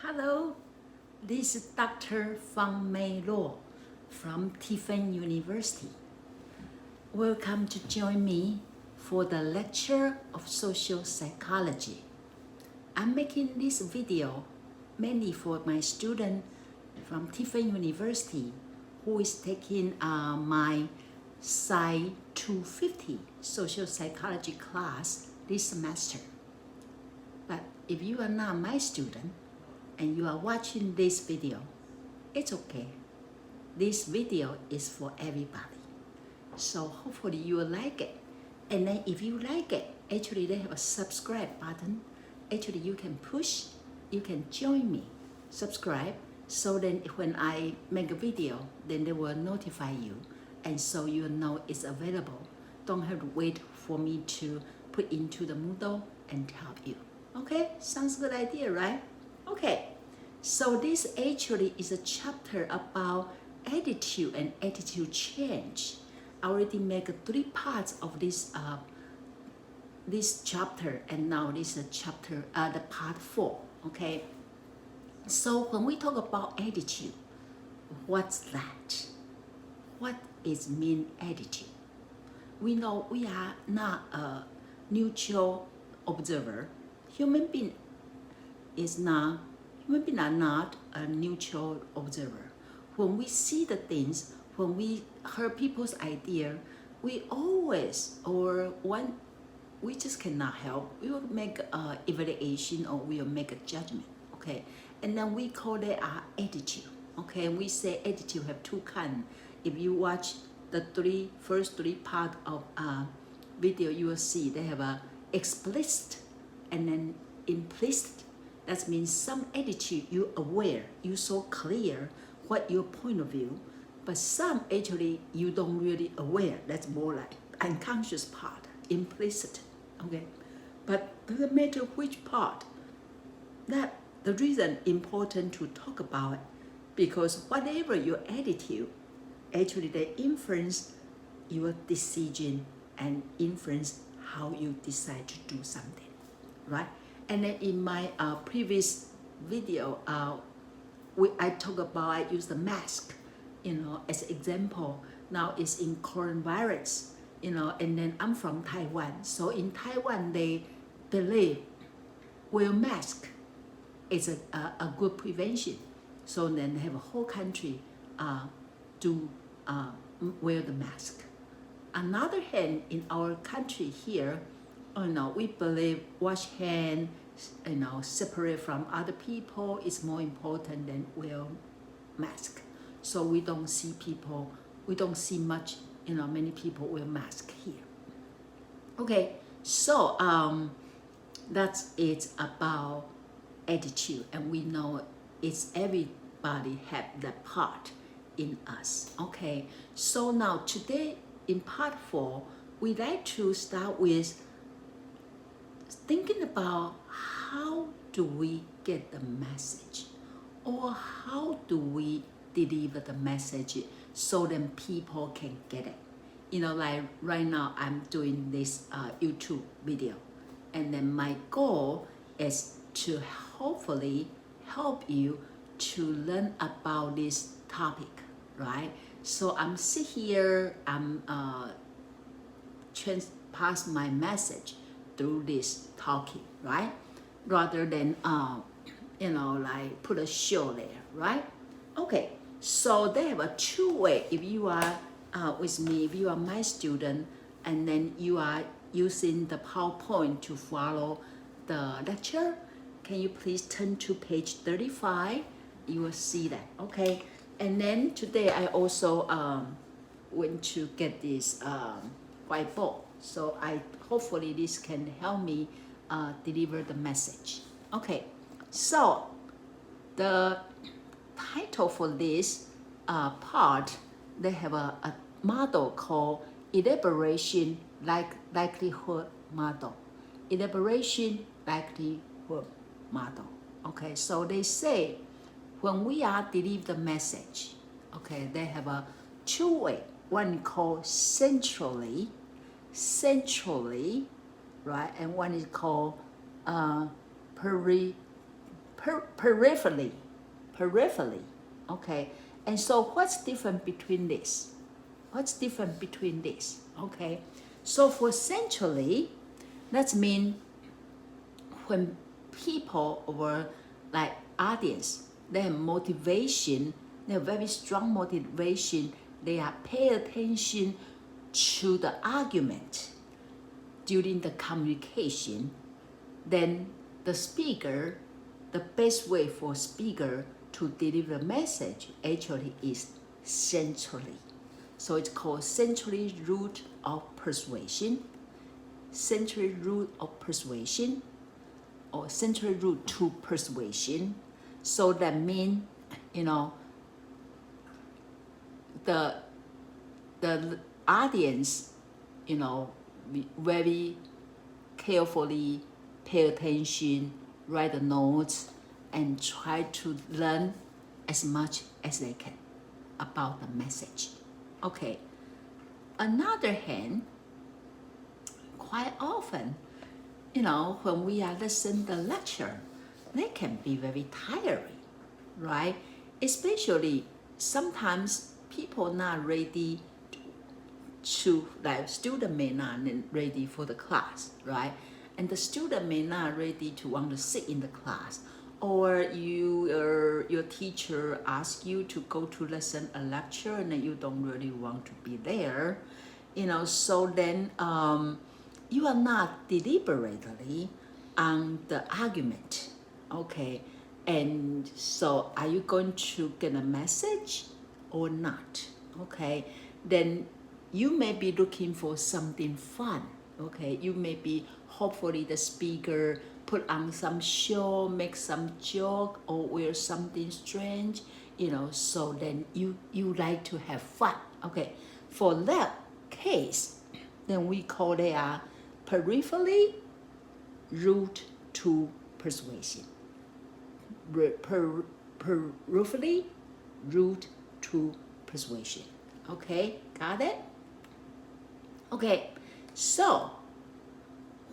Hello, this is Dr. Fang Mei Luo from Tiffin University. Welcome to join me for the lecture of social psychology. I'm making this video mainly for my student from Tiffin University who is taking my Sci 250 social psychology class this semester. But if you are not my student, and you are watching this video, it's okay. This video is for everybody. So hopefully you will like it. And then if you like it, actually they have a subscribe button. Actually you can push, you can join me, subscribe, so then when I make a video, then they will notify you. And so you know it's available. Don't have to wait for me to put into the Moodle and tell you. Okay, sounds good idea, right? Okay, so this actually is a chapter about attitude and attitude change. I already make 3 parts of this chapter, and now this is chapter the part 4. Okay, so when we talk about attitude, what's that? What is mean attitude? We know we are not a neutral observer. Human beings are not a neutral observer. When we see the things, when we hear people's idea, we always, or when we just cannot help, we will make an evaluation or we will make a judgment, okay? And then we call it our attitude, okay? We say attitude have 2 kinds. If you watch the first three part of video, you will see they have a explicit and then implicit. That means some attitude you aware, you so clear what your point of view, but some actually you don't really aware. That's more like unconscious part, implicit, okay? But doesn't matter which part, that the reason important to talk about it, because whatever your attitude, actually they influence your decision and influence how you decide to do something, right? And then in my previous video, I talk about, I use the mask, as an example. Now it's in coronavirus, and then I'm from Taiwan. So in Taiwan, they believe wear mask is a good prevention. So then they have a whole country to wear the mask. Another hand, in our country here, we believe wash hand, separate from other people is more important than wear mask. So we don't see much, many people wear mask here. Okay, so that's it about attitude, and we know it's everybody have that part in us. Okay, so now today in part 4, we like to start with thinking about how do we get the message, or how do we deliver the message so that people can get it. Like right now I'm doing this YouTube video, and then my goal is to hopefully help you to learn about this topic, right? So I'm sit here, I'm pass my message through this talking, right? Rather than like put a show there, right? Okay, so they have a 2 way. If you are with me, if you are my student, and then you are using the PowerPoint to follow the lecture, can you please turn to page 35? You will see that, okay? And then today I also went to get this whiteboard. So hopefully this can help me deliver the message. Okay, so the title for this part, they have a model called elaboration likelihood model. Elaboration likelihood model. Okay, so they say when we are deliver the message, okay, they have a 2 way. One called centrally, right? And one is called peripherally, okay? And so what's different between this? What's different between this, okay? So for centrally, that means when people or like audience, they have motivation, they have very strong motivation, they are pay attention to the argument during the communication, then the speaker, the best way for speaker to deliver the message actually is centrally. So it's called centrally root of persuasion, centrally root of persuasion, or central root to persuasion. So that means, the audience, very carefully pay attention, write the notes, and try to learn as much as they can about the message. Okay. Another hand, quite often, when we are listening to the lecture, they can be very tiring, right? Especially sometimes people not ready to, like student may not ready for the class, right? And the student may not ready to want to sit in the class, or your teacher asks you to go to listen a lecture and you don't really want to be there, so then you are not deliberately on the argument, okay? And so are you going to get a message or not, okay? Then you may be looking for something fun, okay? You may be, hopefully the speaker put on some show, make some joke, or wear something strange, so then you like to have fun, okay? For that case, then we call it a peripherally route to persuasion. Peripherally route to persuasion. Okay, got it? Okay, so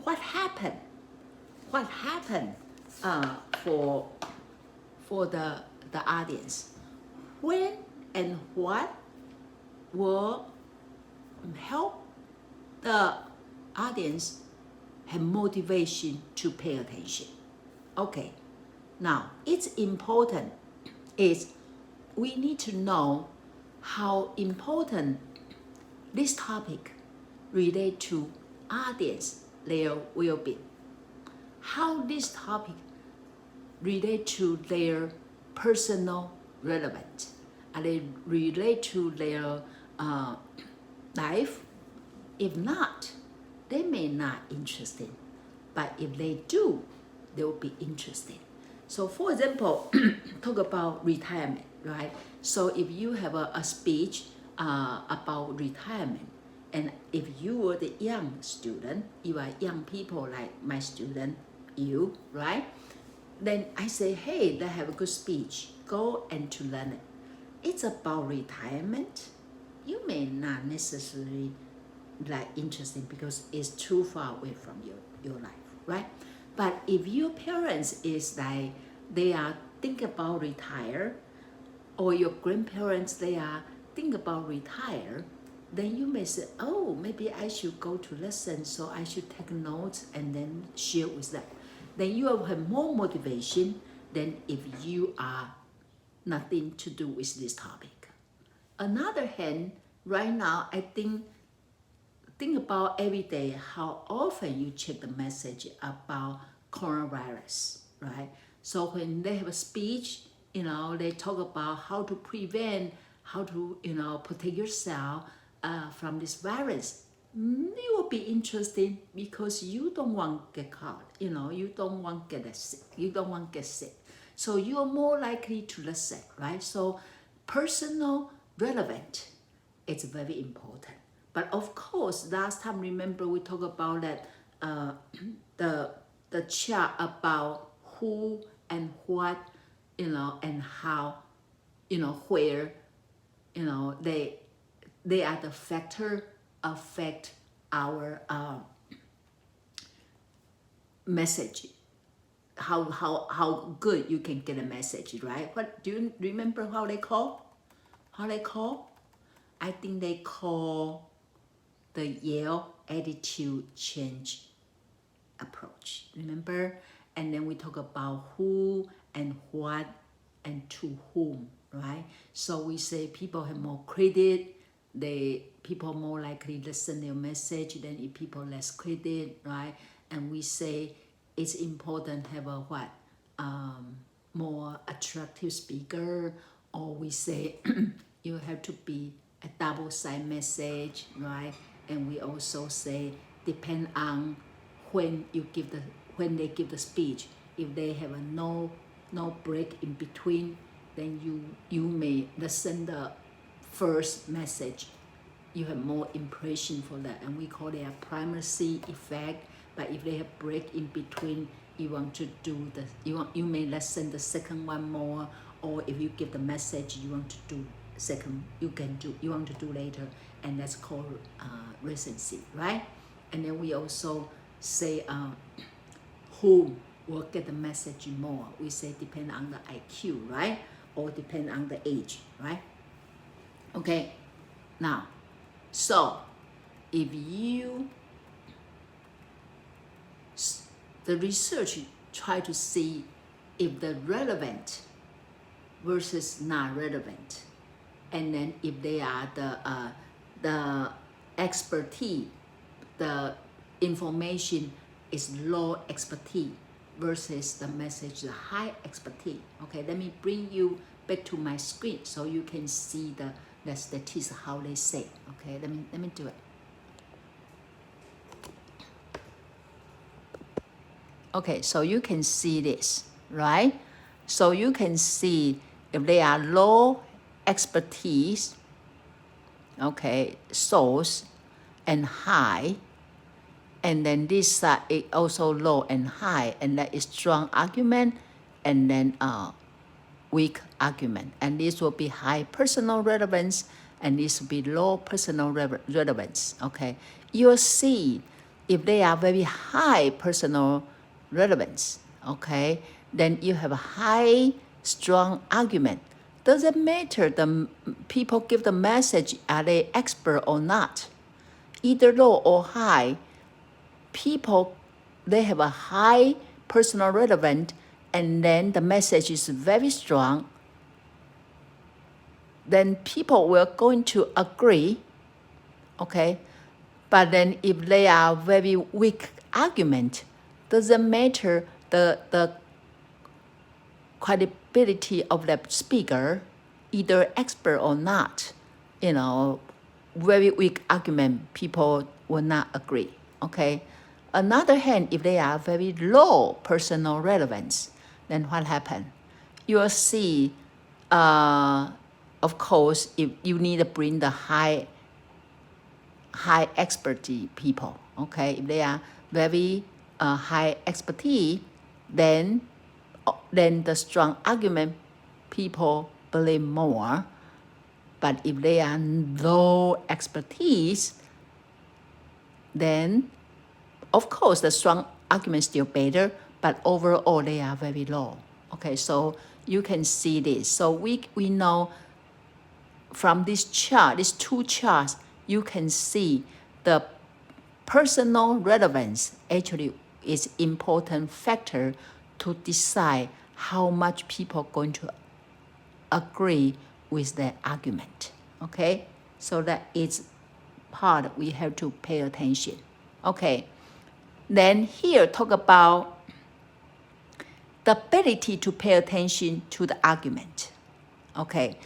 what happened? What happened for the audience? When and what will help the audience have motivation to pay attention? Okay, now it's important is we need to know how important this topic relate to audience their well-being, how this topic relate to their personal relevance, and they relate to their life. If not, they may not interested, but if they do, they will be interested. So for example, talk about retirement, right? So if you have a speech about retirement, and if you were the young student, you are young people like my student, you, right? Then I say, hey, they have a good speech, go and to learn it. It's about retirement. You may not necessarily like interesting because it's too far away from your life, right? But if your parents is like, they are think about retire, or your grandparents, they are think about retire, then you may say, oh, maybe I should go to lesson, so I should take notes and then share with them. Then you will have more motivation than if you are nothing to do with this topic. Another hand, right now, I think about every day how often you check the message about coronavirus, right? So when they have a speech, they talk about how to prevent, how to, protect yourself from this virus. It will be interesting because you don't want to get caught, you don't want to get sick, you don't want to get sick. So you are more likely to listen, right? So personal relevant, it's very important. But of course, last time, remember we talked about that the chart about who and what, and how, where, they are the factor affect our message, how good you can get a message, right? What do you remember how they call? How they call? I think they call the Yale attitude change approach. Remember? And then we talk about who and what and to whom, right? So we say people have more credit, people more likely listen their message than if people less credit, right? And we say it's important to have a what? More attractive speaker, or we say you have to be a double-sided message, right? And we also say depend on when they give the speech. If they have a no break in between, then you may listen the first message. You have more impression for that, and we call it a primacy effect. But if they have break in between, you want to do you may listen the second one more, or if you give the message you want to do second, you want to do later, and that's called recency, right? And then we also say who will get the message more. We say depend on the IQ, right? Or depend on the age, right? Okay, now, so if the research try to see if the relevant versus not relevant, and then if they are the expertise, the information is low expertise versus the message the high expertise. Okay, let me bring you back to my screen so you can see the statistics how they say. Okay, let me do it. Okay, so you can see this, right? So you can see if they are low expertise, okay, source, and high, and then this is also low and high, and that is strong argument, and then weak argument, and this will be high personal relevance, and this will be low personal relevance. Okay, you'll see if they are very high personal relevance, okay, then you have a high strong argument. Doesn't matter the people give the message, are they expert or not, either low or high, people, they have a high personal relevance, and then the message is very strong, then people will going to agree, okay? But then if they are very weak argument, doesn't matter the credibility of the speaker, either expert or not, very weak argument, people will not agree, okay? Another hand, if they are very low personal relevance, then what happened? You will see, of course, if you need to bring the high expertise people, okay? If they are very high expertise, then the strong argument people believe more. But if they are low expertise, then of course the strong argument is still better, but overall they are very low. Okay, so you can see this. So we know from this chart, these two charts, you can see the personal relevance actually is important factor to decide how much people are going to agree with the argument. Okay, so that is part we have to pay attention. Okay, then here talk about the ability to pay attention to the argument. Okay,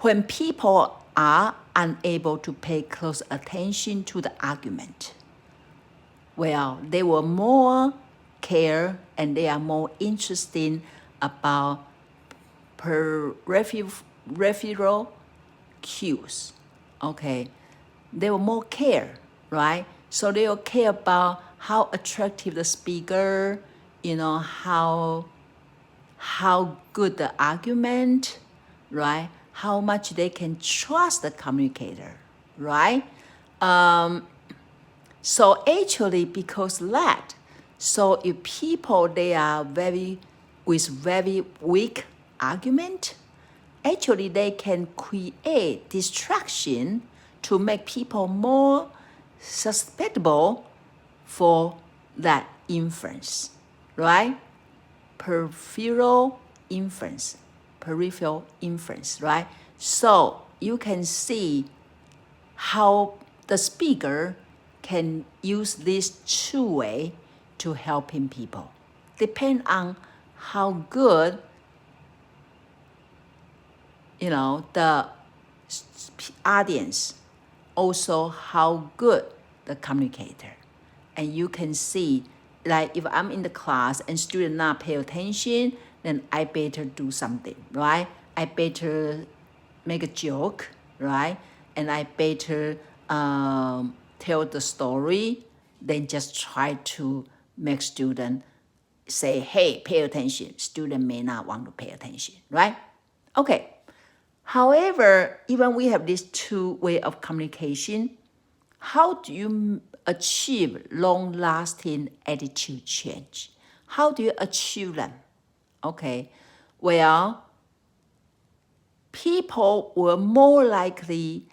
when people are unable to pay close attention to the argument, well, they will more care and they are more interested about peripheral cues. Okay, they will more care, right? So they will care about how attractive the speaker, how good the argument, right? How much they can trust the communicator, right? So actually, because that, So if people they are with very weak argument, actually they can create distraction to make people more susceptible for that influence, right? Peripheral influence, right? So you can see how the speaker can use this two-way to helping people. Depend on how good, the audience, also how good the communicator. And you can see, like if I'm in the class and student not pay attention, then I better do something, right? I better make a joke, right? And I better tell the story than just try to make student say, hey, pay attention. Student may not want to pay attention, right? Okay. However, even we have this two way of communication, how do you achieve long-lasting attitude change? How do you achieve them? Okay, well, people will more likely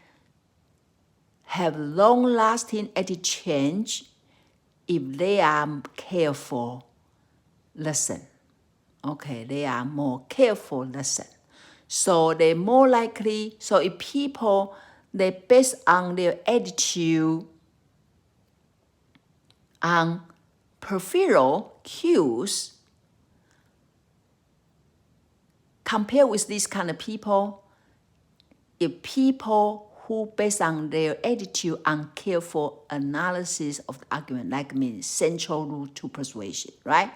have long-lasting attitude change if they are careful listen. Okay, they are more careful listen. So they're more likely, so if people, they base on their attitude on peripheral cues, compare with these kind of people, if people who base on their attitude on careful analysis of the argument, like means central rule to persuasion, right?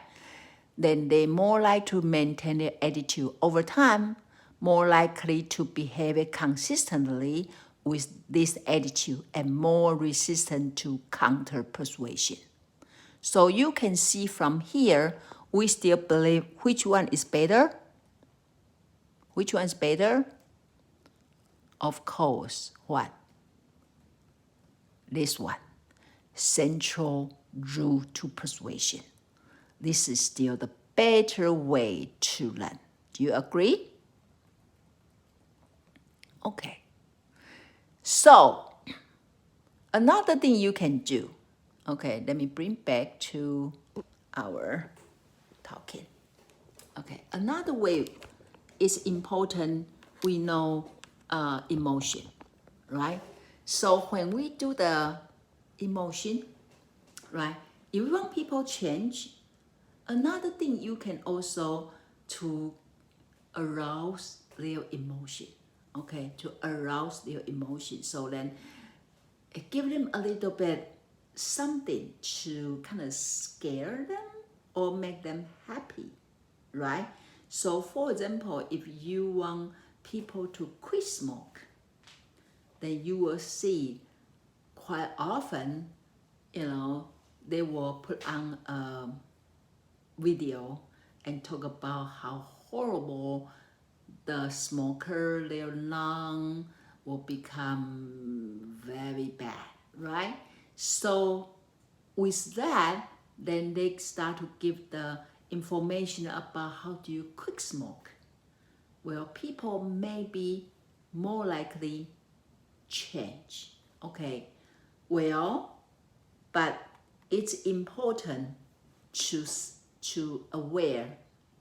Then they more likely to maintain their attitude over time, more likely to behave consistently with this attitude, and more resistant to counter persuasion. So you can see from here, we still believe which one is better? Which one is better? Of course, what? This one, central rule to persuasion. This is still the better way to learn. Do you agree? Okay. So, another thing you can do, okay, let me bring back to our talking. Okay, another way is important, we know emotion, right? So when we do the emotion, right, if you want people change, another thing you can also to arouse their emotion, okay, to arouse their emotion. So then give them a little bit something to kind of scare them or make them happy, right? So for example, if you want people to quit smoke, then you will see quite often, they will put on a video and talk about how horrible the smoker, their lung will become very bad, right? So with that, then they start to give the information about how do you quit smoke. Well, people may be more likely change, okay? Well, but it's important to aware.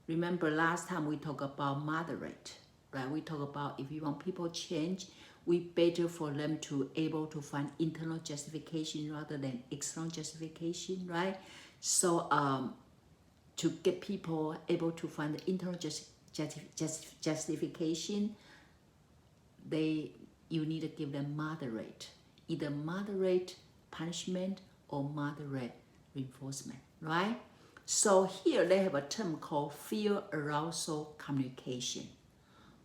Remember last time we talked about moderate, right? We talked about if you want people change, we better for them to able to find internal justification rather than external justification, right? So to get people able to find the internal justification, you need to give them moderate, either moderate punishment or moderate reinforcement, right? So here they have a term called fear arousal communication.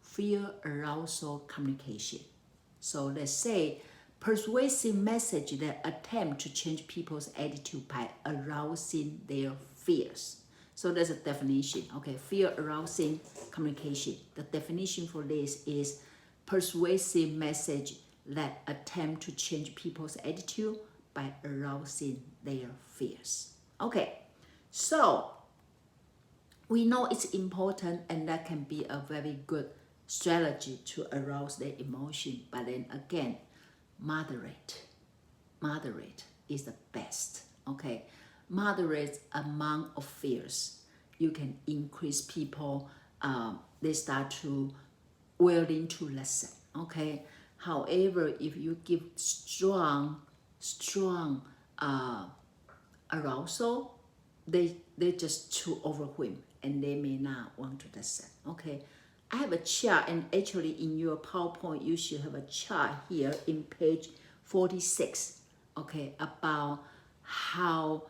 Fear arousal communication. So let's say persuasive message that attempt to change people's attitude by arousing their fears. So there's a definition, okay, fear arousing communication. The definition for this is persuasive message that attempt to change people's attitude by arousing their fears. Okay, So we know it's important, and that can be a very good strategy to arouse their emotion. But then again, moderate is the best. Okay, moderate amount of fears. You can increase people. They start to willing to listen. Okay. However, if you give strong arousal, they just too overwhelmed and they may not want to listen. Okay. I have a chart, and actually in your PowerPoint you should have a chart here in page 46. Okay, about how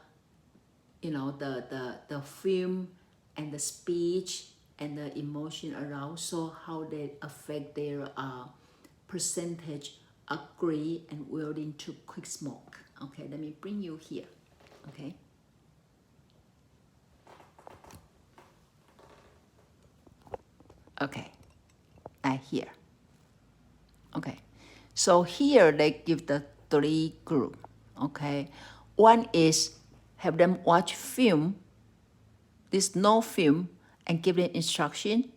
the film and the speech and the emotion arousal, how they affect their percentage agree and willing to quick smoke. Okay, let me bring you here. Okay. Okay, here. Okay, so here they give the 3 group. Okay, one is have them watch film. This no film and give them instruction.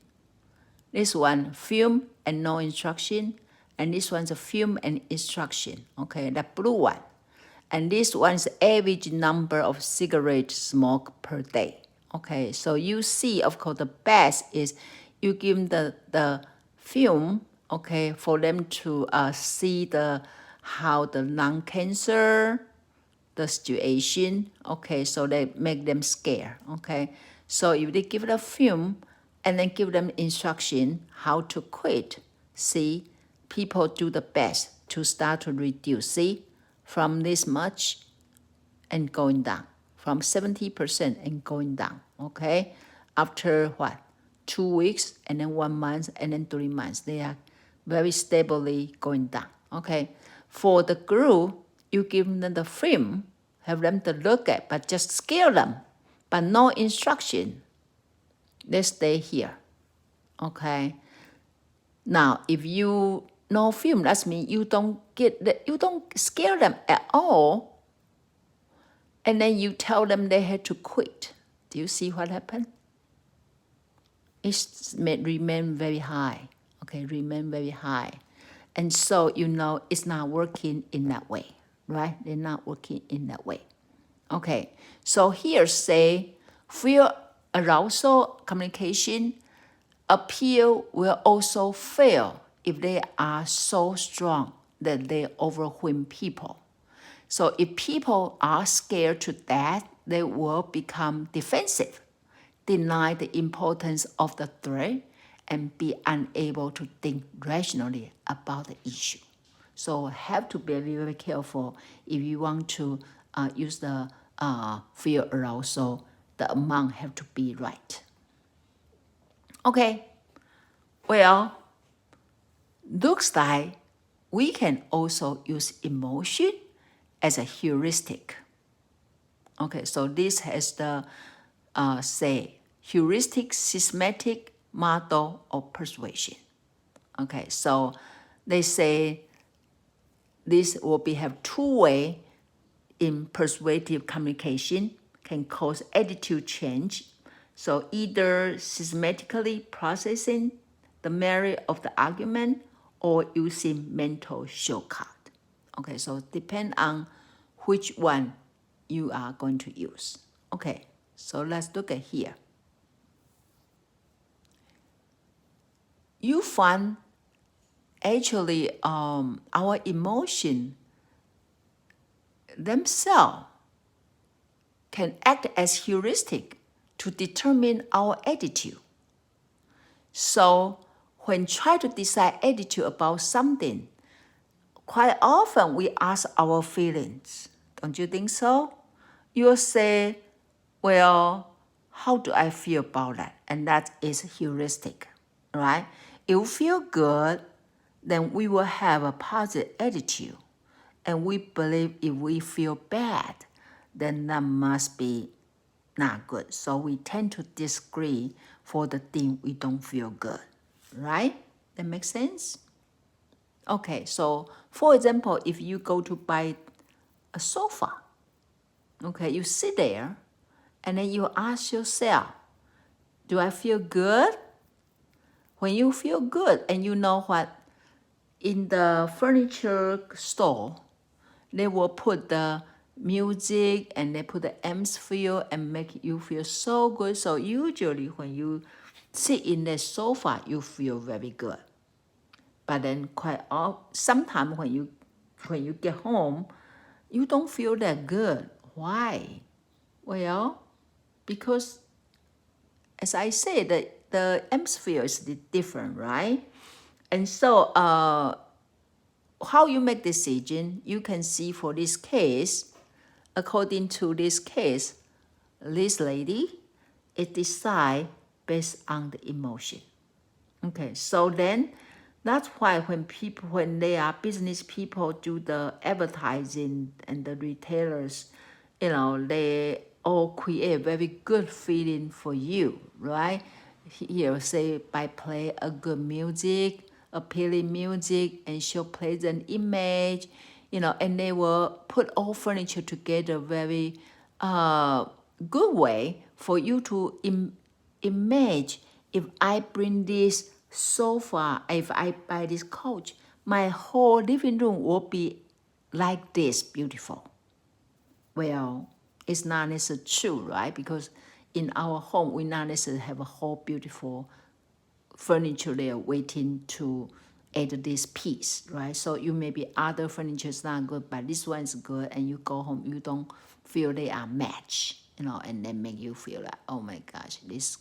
This one film and no instruction, and this one's a film and instruction. Okay, the blue one, and this one's average number of cigarette smoke per day. Okay, so you see, of course, the best is you give them the film, okay, for them to see how the lung cancer, the situation, okay, so they make them scared. Okay, so if they give the film and then give them instruction how to quit, see, people do the best to start to reduce. See, from this much and going down, from 70% and going down. Okay, after what, 2 weeks and then 1 month and then 3 months, they are very stably going down. Okay, for the group, you give them the film, have them to look at, but just scare them, but no instruction. They stay here. Okay. Now, if you no film, that means you don't scare them at all, and then you tell them they had to quit. Do you see what happened? It may remain very high. Okay, remain very high. And so it's not working in that way, right? They're not working in that way. Okay, so here say fear arousal communication appeal will also fail if they are so strong that they overwhelm people. So if people are scared to death, they will become defensive, deny the importance of the threat, and be unable to think rationally about the issue. So have to be very, very careful if you want to use the fear arousal. The amount have to be right. Okay, well, looks like we can also use emotion as a heuristic. Okay, so this has the heuristic systematic model of persuasion. Okay, so they say this will have 2 ways in persuasive communication can cause attitude change. So either systematically processing the merit of the argument or using mental shortcut. Okay, so depend on which one you are going to use. Okay, so let's look at here. You find actually our emotion themselves can act as heuristic to determine our attitude. So when try to decide attitude about something, quite often we ask our feelings. Don't you think so? You'll say, well, how do I feel about that? And that is heuristic, right? If we feel good, then we will have a positive attitude. And we believe if we feel bad, then that must be not good. So we tend to disagree for the thing we don't feel good, right? That makes sense? Okay, so for example, if you go to buy a sofa, okay, you sit there And then you ask yourself, do I feel good? When you feel good and you know what, in the furniture store, they will put the music and they put the atmosphere and make you feel so good. So usually when you sit in the sofa, you feel very good. But then sometimes when you get home, you don't feel that good. Why? Well, because as I said, the atmosphere is different, right? And so how you make decision, you can see for this case, according to this case, this lady, it decide based on the emotion. Okay, so then that's why when they are business people do the advertising and the retailers, they all create very good feeling for you, right? Here say by play a good music, appealing music, and show pleasant image, and they will put all furniture together very good way for you to imagine, if I bring this sofa, if I buy this couch, my whole living room will be like this, beautiful. Well, it's not necessarily true, right? Because in our home, we not necessarily have a whole beautiful furniture there waiting to add this piece, right? So you maybe other furniture is not good, but this one is good, and you go home, you don't feel they are matched, and then make you feel like, oh my gosh, this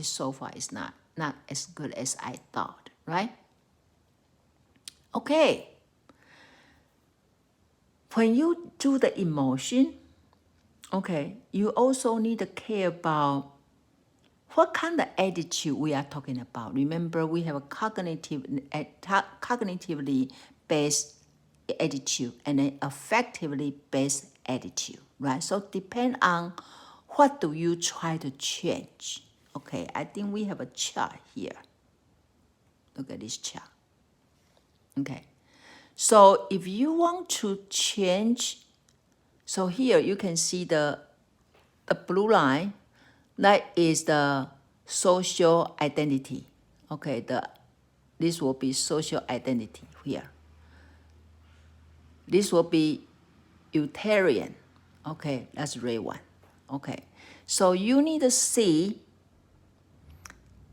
sofa is not as good as I thought, right? Okay. When you do the emotion, okay, you also need to care about what kind of attitude we are talking about. Remember, we have a cognitively based attitude and an affectively based attitude, right? So depend on what do you try to change. Okay, I think we have a chart here. Look at this chart. Okay, so if you want to change, so here you can see the blue line, that is the social identity. Okay, this will be social identity here. This will be utilitarian. Okay, that's red one. Okay, so you need to see,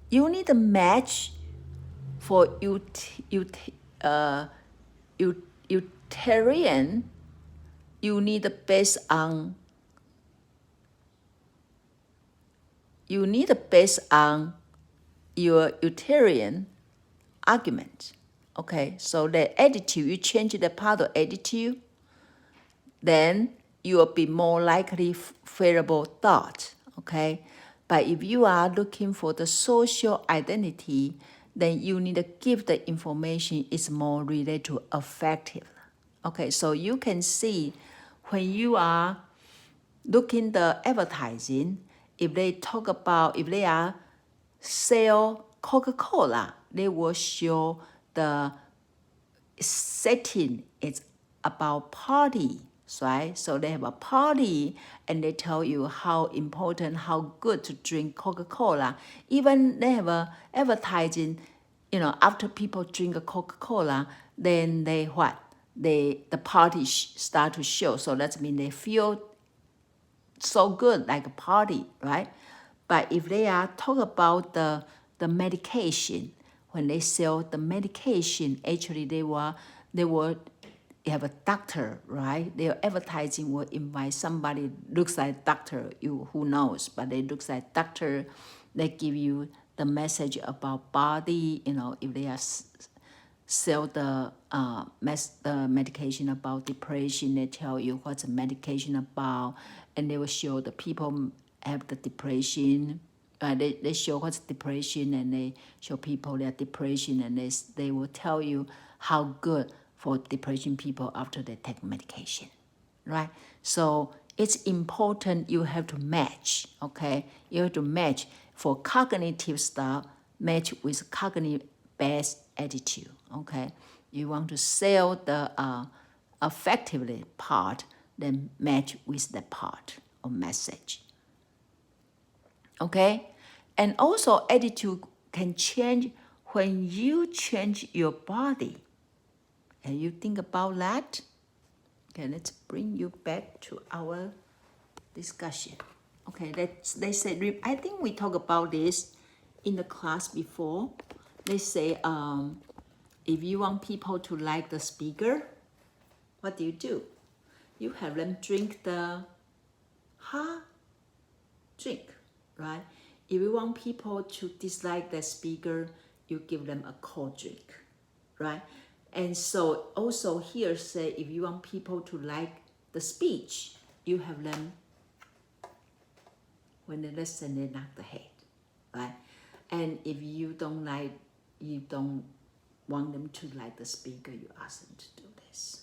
you need to match for utilitarian, you need to based on your utilitarian argument. Okay, so the attitude, you change the part of attitude, then you will be more likely favorable thought. Okay, but if you are looking for the social identity, then you need to give the information is more related to affective. Okay, so you can see when you are looking the advertising, if they are sell Coca-Cola, they will show the setting is about party, right? So they have a party and they tell you how important, how good to drink Coca-Cola. Even they have a advertising, after people drink a Coca-Cola, then the party start to show. So that means they feel so good, like a party, right? But if they are talk about the medication, when they sell the medication, actually they will have a doctor, right? Their advertising will invite somebody looks like doctor, who knows, but they looks like doctor. They give you the message about body, if they are sell the medication about depression, they tell you what's the medication about, and they will show the people have the depression. They show what's depression, and they show people their depression, and they will tell you how good for depression people after they take medication, right? So it's important you have to match, okay? You have to match for cognitive stuff, match with cognitive-based attitude, okay? You want to sell the effectively part, then match with the part or message. Okay? And also attitude can change when you change your body. And you think about that? Okay, let's bring you back to our discussion. Okay, they say, I think we talked about this in the class before. They say, if you want people to like the speaker, what do? You have them drink the hot drink, right? If you want people to dislike the speaker, you give them a cold drink, right? And so also here say, if you want people to like the speech, you have them, when they listen, they knock the head, right? And if you don't want them to like the speaker, you ask them to do this.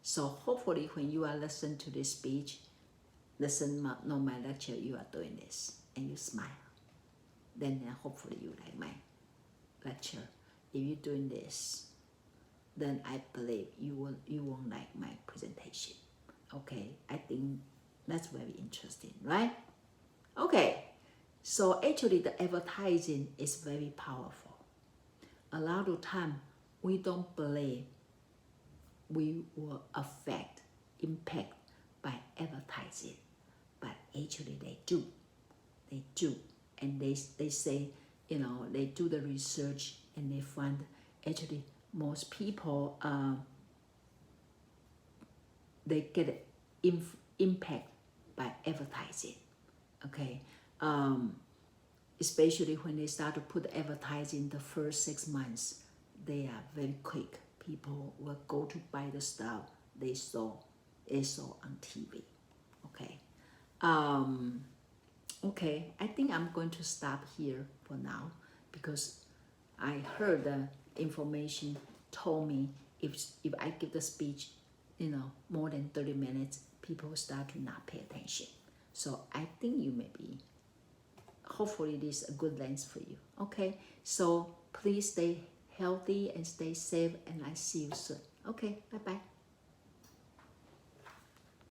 So hopefully when you are listening to this speech, listen no my lecture, you are doing this and you smile. Then hopefully you like my lecture. If you're doing this, then I believe you won't like my presentation. Okay, I think that's very interesting, right? Okay, so actually the advertising is very powerful. A lot of time we don't believe we will impact by advertising, but actually they do. They do. And they say, they do the research and they find actually most people, they get impact by advertising, okay? Especially when they start to put advertising the first 6 months, they are very quick. People will go to buy the stuff they saw on TV, okay? Okay, I think I'm going to stop here for now because I heard the information told me if I give the speech, more than 30 minutes, people start to not pay attention. So I think you may be, hopefully this is a good length for you. Okay, so please stay healthy and stay safe, and I see you soon. Okay, bye-bye.